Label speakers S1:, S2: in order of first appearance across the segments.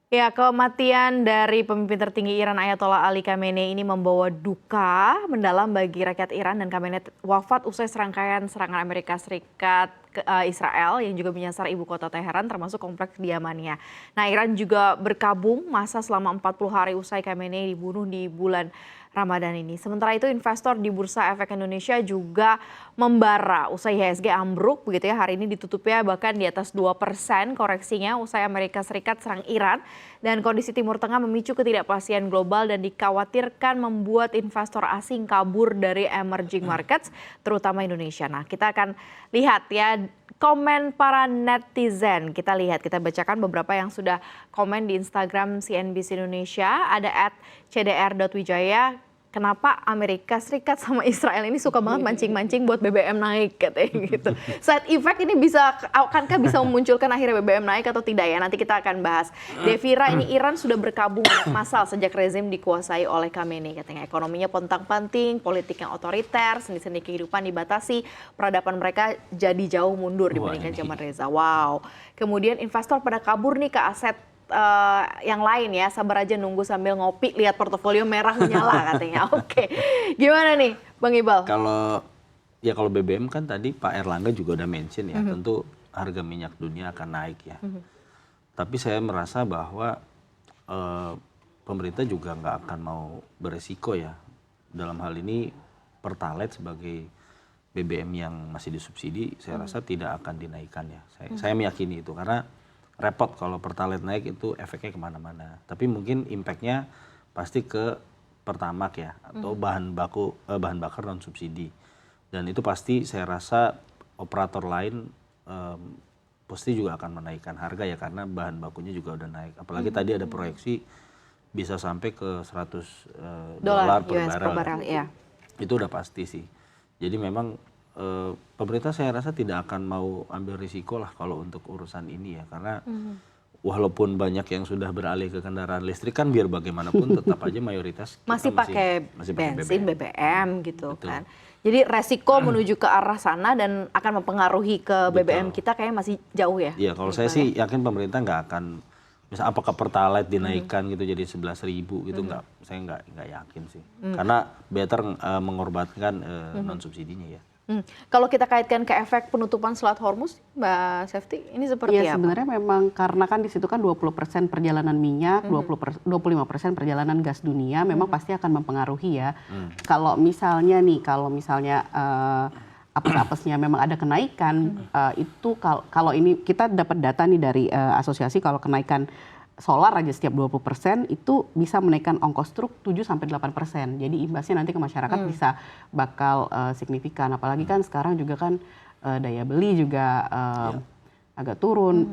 S1: Ya, kematian dari pemimpin tertinggi Iran Ayatollah Ali Khamenei ini membawa duka mendalam bagi rakyat Iran, dan Khamenei wafat usai serangkaian serangan Amerika Serikat ke Israel yang juga menyasar ibu kota Teheran termasuk kompleks kediamannya. Nah, Iran juga berkabung masa selama 40 hari usai Khamenei dibunuh di bulan Ramadan ini. Sementara itu investor di Bursa Efek Indonesia juga membara usai IHSG ambruk begitu ya. Hari ini ditutupnya bahkan di atas 2% koreksinya usai Amerika Serikat serang Iran, dan kondisi Timur Tengah memicu ketidakpastian global dan dikhawatirkan membuat investor asing kabur dari emerging markets terutama Indonesia. Nah, kita akan lihat ya komen para netizen. Kita lihat, kita bacakan beberapa yang sudah komen di Instagram CNBC Indonesia. Ada @cdr.wijaya. Kenapa Amerika Serikat sama Israel ini suka banget mancing-mancing buat BBM naik katanya gitu. Side effect ini akankah bisa memunculkan akhirnya BBM naik atau tidak ya? Nanti kita akan bahas. Devira, ini Iran sudah berkabung massal sejak rezim dikuasai oleh Khamenei katanya. Ekonominya pontang-panting, politik yang otoriter, sendi-sendi kehidupan dibatasi, peradaban mereka jadi jauh mundur dibandingkan zaman Reza. Wow. Kemudian investor pada kabur nih ke aset yang lain ya, sabar aja nunggu sambil ngopi lihat portofolio merah menyala katanya. Oke. Gimana nih Bang Ibal?
S2: Kalau BBM kan tadi Pak Erlangga juga udah mention ya, tentu harga minyak dunia akan naik ya. Tapi saya merasa bahwa pemerintah juga nggak akan mau beresiko ya. Dalam hal ini Pertalite sebagai BBM yang masih disubsidi, saya rasa tidak akan dinaikkan ya. Saya meyakini itu karena repot kalau Pertalite naik, itu efeknya kemana-mana. Tapi mungkin impactnya pasti ke Pertamax ya, atau bahan bakar non subsidi. Dan itu pasti saya rasa operator lain pasti juga akan menaikkan harga ya, karena bahan bakunya juga udah naik. Apalagi tadi ada proyeksi bisa sampai ke 100 dolar per barel.
S1: Ya.
S2: Itu udah pasti sih. Jadi memang pemerintah saya rasa tidak akan mau ambil risiko lah kalau untuk urusan ini ya, karena walaupun banyak yang sudah beralih ke kendaraan listrik kan biar bagaimanapun tetap aja mayoritas
S1: masih pakai bensin, BBM gitu.
S2: Betul.
S1: Kan. Jadi resiko menuju ke arah sana dan akan mempengaruhi ke BBM kita kayaknya masih jauh ya.
S2: Iya, kalau saya sih yakin pemerintah nggak akan, misal apakah Pertalite dinaikkan gitu jadi 11.000 gitu, saya nggak yakin sih. Karena better mengorbankan non subsidinya ya.
S1: Kalau kita kaitkan ke efek penutupan Selat Hormuz, Mbak Sefty, ini seperti apa?
S3: Sebenarnya memang karena kan di situ kan 20% perjalanan minyak, 25% perjalanan gas dunia, memang pasti akan mempengaruhi ya. Kalau misalnya apes-apesnya memang ada kenaikan, itu kalau ini kita dapat data nih dari asosiasi, kalau kenaikan solar aja setiap 20% itu bisa menaikkan ongkos truk 7-8%. Jadi imbasnya nanti ke masyarakat bisa bakal signifikan. Apalagi kan sekarang juga kan daya beli juga agak turun.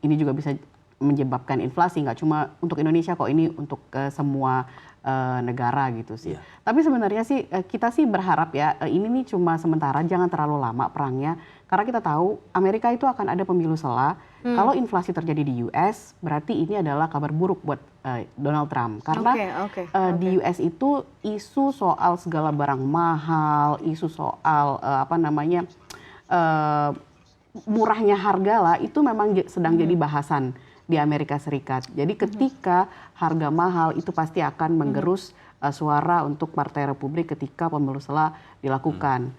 S3: Ini juga bisa menyebabkan inflasi, nggak cuma untuk Indonesia kok, ini untuk semua negara gitu sih. Tapi sebenarnya sih kita sih berharap ya ini nih cuma sementara, jangan terlalu lama perangnya. Karena kita tahu Amerika itu akan ada pemilu sela. Kalau inflasi terjadi di US, berarti ini adalah kabar buruk buat Donald Trump. Karena di US itu isu soal segala barang mahal, isu soal murahnya harga lah, itu memang sedang jadi bahasan di Amerika Serikat. Jadi ketika harga mahal itu pasti akan menggerus suara untuk Partai Republik ketika pemilu sela dilakukan.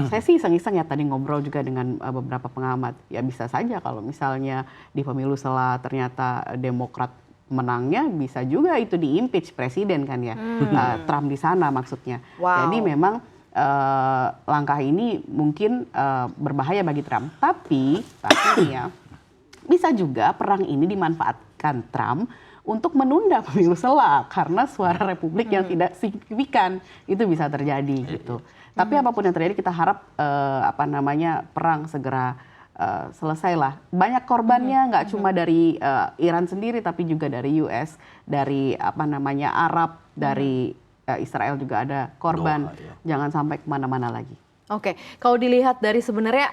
S3: Saya sih iseng-iseng ya tadi ngobrol juga dengan beberapa pengamat. Ya bisa saja kalau misalnya di pemilu sela ternyata Demokrat menangnya, bisa juga itu di-impeach presiden kan ya. Trump di sana maksudnya. Jadi memang langkah ini mungkin berbahaya bagi Trump. Tapi ya bisa juga perang ini dimanfaatkan Trump untuk menunda pemilu sela karena suara Republik yang tidak signifikan, itu bisa terjadi gitu. Tapi apapun yang terjadi kita harap perang segera selesai lah. Banyak korbannya nggak cuma dari Iran sendiri tapi juga dari US, dari Arab, dari Israel juga ada korban. Jangan sampai kemana-mana lagi.
S1: Oke, kalau dilihat dari sebenarnya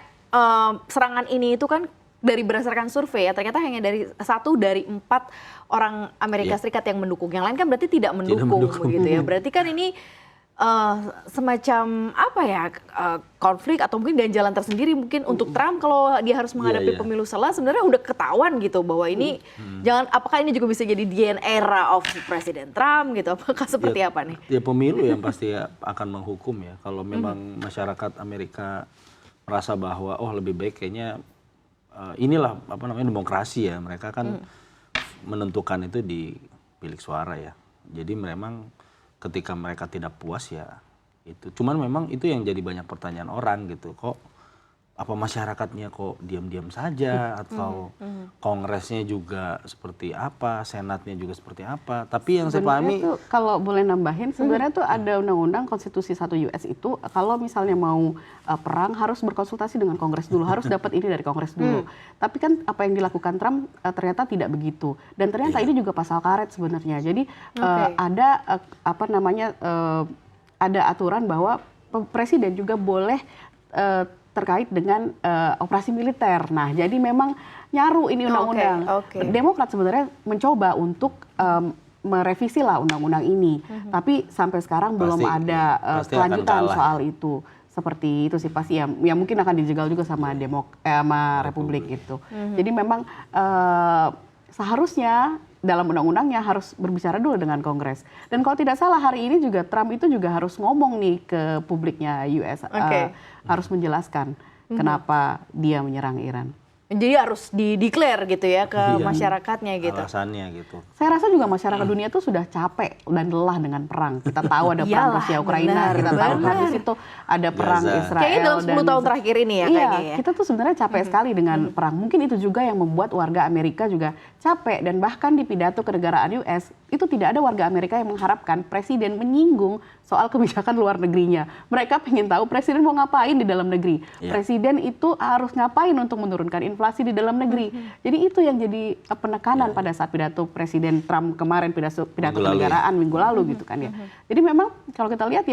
S1: serangan ini itu kan dari berdasarkan survei ya, ternyata hanya dari 1 dari 4 orang Amerika Serikat yang mendukung. Yang lain kan berarti tidak mendukung begitu ya. Berarti kan ini semacam apa ya, konflik atau mungkin dan jalan tersendiri mungkin untuk Trump kalau dia harus menghadapi pemilu sebenarnya udah ketahuan gitu bahwa ini apakah ini juga bisa jadi the end era of Presiden Trump gitu, apakah seperti apa nih?
S2: Ya pemilu yang pasti akan menghukum ya kalau memang masyarakat Amerika merasa bahwa lebih baik kayaknya inilah apa namanya demokrasi ya, mereka kan menentukan itu di bilik suara ya. Jadi memang ketika mereka tidak puas ya itu. Cuman memang itu yang jadi banyak pertanyaan orang gitu. Kok apa masyarakatnya kok diam-diam saja atau kongresnya juga seperti apa, senatnya juga seperti apa. Tapi yang saya pahami
S3: tuh, kalau boleh nambahin sebenarnya tuh ada undang-undang konstitusi 1 US itu kalau misalnya mau perang harus berkonsultasi dengan Kongres dulu, harus dapat ini dari Kongres dulu. Tapi kan apa yang dilakukan Trump ternyata tidak begitu. Dan ternyata ini juga pasal karet sebenarnya. Jadi ada apa namanya ada aturan bahwa presiden juga boleh terkait dengan operasi militer. Nah, jadi memang nyaru ini undang-undang. Demokrat sebenarnya mencoba untuk merevisi lah undang-undang ini, tapi sampai sekarang belum ada kelanjutan soal itu. Seperti itu sih pasti ya mungkin akan dijegal juga sama Republik gitu. Jadi memang seharusnya dalam undang-undangnya harus berbicara dulu dengan Kongres. Dan kalau tidak salah hari ini juga Trump itu juga harus ngomong nih ke publiknya US, harus menjelaskan kenapa dia menyerang Iran.
S1: Jadi harus di-declare gitu ya ke masyarakatnya gitu.
S2: Alasannya gitu.
S3: Saya rasa juga masyarakat dunia tuh sudah capek dan lelah dengan perang. Kita tahu ada perang Rusia Ukraina, kita tahu habis itu ada perang Israel.
S1: Kayaknya dalam 10 tahun terakhir ini ya kayaknya ya.
S3: Kita tuh sebenarnya capek sekali dengan perang. Mungkin itu juga yang membuat warga Amerika juga capek, dan bahkan di pidato kenegaraan US itu tidak ada warga Amerika yang mengharapkan presiden menyinggung soal kebijakan luar negerinya. Mereka pengen tahu presiden mau ngapain di dalam negeri. Presiden itu harus ngapain untuk menurunkan inflasi di dalam negeri. Jadi itu yang jadi penekanan pada saat pidato Presiden Trump kemarin, pidato kenegaraan minggu lalu gitu kan ya. Jadi memang kalau kita lihat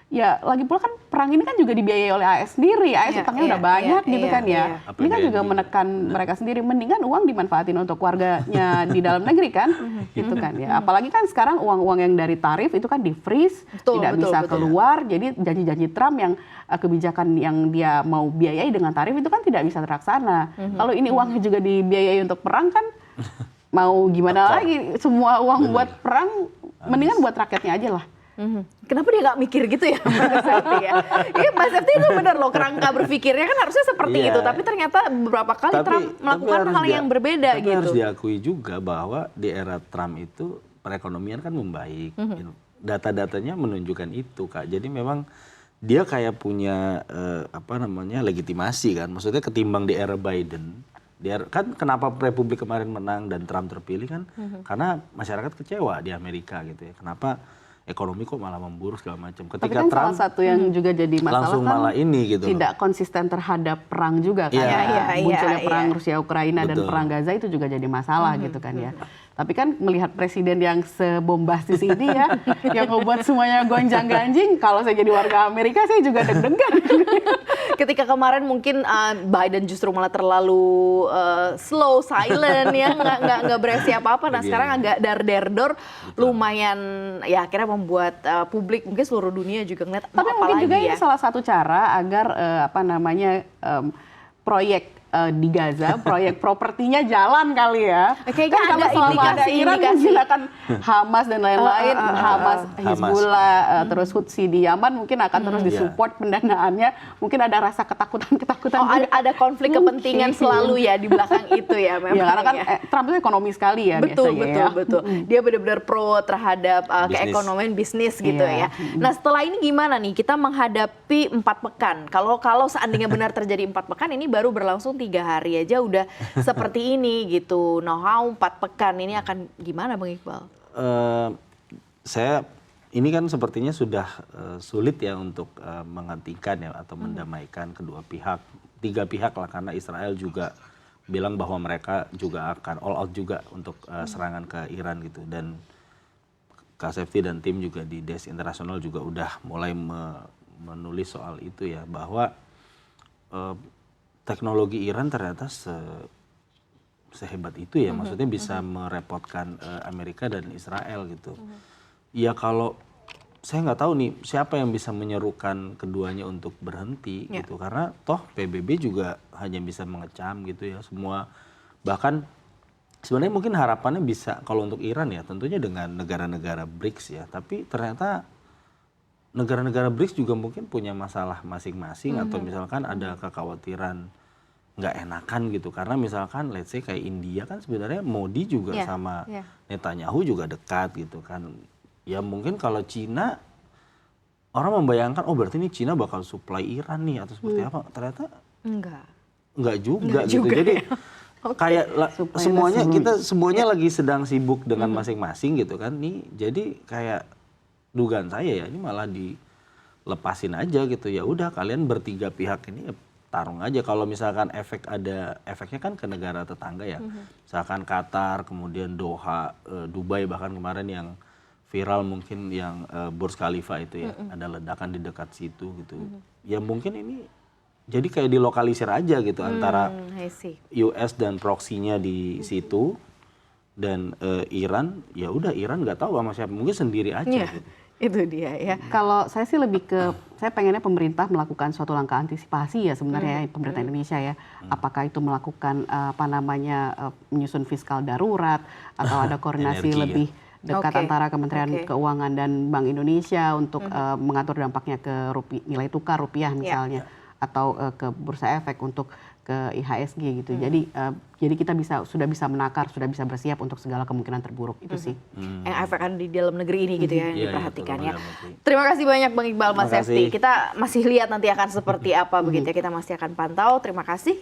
S3: ya lagi pula kan perang ini kan juga dibiayai oleh AS sendiri. AS utangnya udah banyak gitu kan ya. Ini kan juga menekan mereka sendiri. Mendingan uang dimanfaatin untuk warganya di dalam negeri kan, gitu kan ya. Apalagi kan sekarang uang-uang yang dari tarif itu kan di freeze, tidak bisa keluar. Jadi janji-janji Trump yang kebijakan yang dia mau biayai dengan tarif itu kan tidak bisa terlaksana. Kalau ini uangnya juga dibiayai untuk perang kan, mau gimana lagi? Semua uang buat perang, mendingan buat rakyatnya aja lah.
S1: Kenapa dia nggak mikir gitu ya, Mas Sefty ya? Iya, Mas Sefty itu benar loh, kerangka berpikirnya kan harusnya seperti itu. Tapi ternyata beberapa kali Trump melakukan hal yang berbeda gitu.
S2: Harus diakui juga bahwa di era Trump itu perekonomian kan membaik. Data-datanya menunjukkan itu, Kak. Jadi memang dia kayak punya legitimasi kan. Maksudnya ketimbang di era Biden. Kan kenapa Republik kemarin menang dan Trump terpilih kan? Karena masyarakat kecewa di Amerika gitu ya. Kenapa ekonomi kok malah memburuk segala macam. Ketika
S3: tapi kan
S2: Trump
S3: salah satu yang juga jadi masalah
S2: langsung
S3: kan
S2: malah ini gitu
S3: tidak konsisten terhadap perang juga kan. Munculnya perang Rusia Ukraina dan perang Gaza itu juga jadi masalah gitu kan ya. Tapi kan melihat presiden yang sebombastis ini ya, yang membuat semuanya gonjang-ganjing, kalau saya jadi warga Amerika saya juga deg-degan.
S1: Ketika kemarin mungkin Biden justru malah terlalu slow, silent ya, nggak bereaksi apa-apa. Nah sekarang agak dar-der-dor, lumayan ya akhirnya membuat publik mungkin seluruh dunia juga ngeliat
S3: tapi mungkin juga ini salah satu cara agar proyek di Gaza, proyek propertinya jalan kali ya.
S1: Kayaknya
S3: kan kalau selama ada Iran mungkin akan Hamas dan lain-lain, Hamas, Hizbullah, terus Hutsi di Yaman mungkin akan terus disupport pendanaannya. Mungkin ada rasa ketakutan.
S1: Ada konflik kepentingan selalu ya di belakang itu ya memang.
S3: Ya karena kan Trump itu ekonomi sekali ya biasanya.
S1: Betul. Dia benar-benar pro terhadap keekonomian bisnis gitu ya. Nah setelah ini gimana nih kita menghadapi 4 pekan? Kalau seandainya benar terjadi 4 pekan, ini baru berlangsung 3 hari aja udah seperti ini gitu. Nah, 4 pekan ini akan gimana Bang Iqbal?
S2: Ini kan sepertinya sudah sulit ya untuk menghentikan ya atau mendamaikan kedua pihak. 3 pihak lah, karena Israel juga bilang bahwa mereka juga akan all out juga untuk serangan ke Iran gitu. Dan Kak Sefty dan tim juga di Desk Internasional juga udah mulai menulis soal itu ya, bahwa teknologi Iran ternyata sehebat itu ya, maksudnya bisa merepotkan Amerika dan Israel gitu. Ya kalau saya nggak tahu nih siapa yang bisa menyerukan keduanya untuk berhenti gitu, karena toh PBB juga hanya bisa mengecam gitu ya semua. Bahkan sebenarnya mungkin harapannya bisa kalau untuk Iran ya tentunya dengan negara-negara BRICS ya, tapi ternyata negara-negara BRICS juga mungkin punya masalah masing-masing atau misalkan ada kekhawatiran nggak enakan gitu, karena misalkan let's say kayak India kan sebenarnya Modi juga sama Netanyahu juga dekat gitu kan. Ya mungkin kalau Cina orang membayangkan oh berarti ini Cina bakal supply Iran nih atau seperti apa, ternyata enggak juga gitu. Jadi kayak semuanya semuanya lagi sedang sibuk dengan masing-masing gitu kan nih. Jadi kayak dugaan saya ya ini malah dilepasin aja gitu, ya udah kalian bertiga pihak ini tarung aja. Kalau misalkan efeknya kan ke negara tetangga ya, misalkan Qatar, kemudian Doha, Dubai, bahkan kemarin yang viral mungkin yang Burj Khalifa itu ya, ada ledakan di dekat situ gitu. Ya mungkin ini jadi kayak dilokalisir aja gitu antara US dan proksinya di situ dan Iran, ya udah Iran nggak tahu sama siapa, mungkin sendiri aja gitu.
S1: Itu dia ya.
S3: Kalau saya sih lebih ke, saya pengennya pemerintah melakukan suatu langkah antisipasi ya sebenarnya pemerintah Indonesia ya. Apakah itu melakukan menyusun fiskal darurat atau ada koordinasi lebih dekat antara Kementerian Keuangan dan Bank Indonesia untuk mengatur dampaknya ke nilai tukar rupiah misalnya atau ke bursa efek untuk ke IHSG gitu. Jadi kita sudah bisa menakar, sudah bisa bersiap untuk segala kemungkinan terburuk itu sih.
S1: Yang efek ada di dalam negeri ini gitu ya, yang diperhatikan ya. Terima kasih banyak Bang Iqbal, Mas Hefty. Kita masih lihat nanti akan seperti apa begitu ya, kita masih akan pantau. Terima kasih.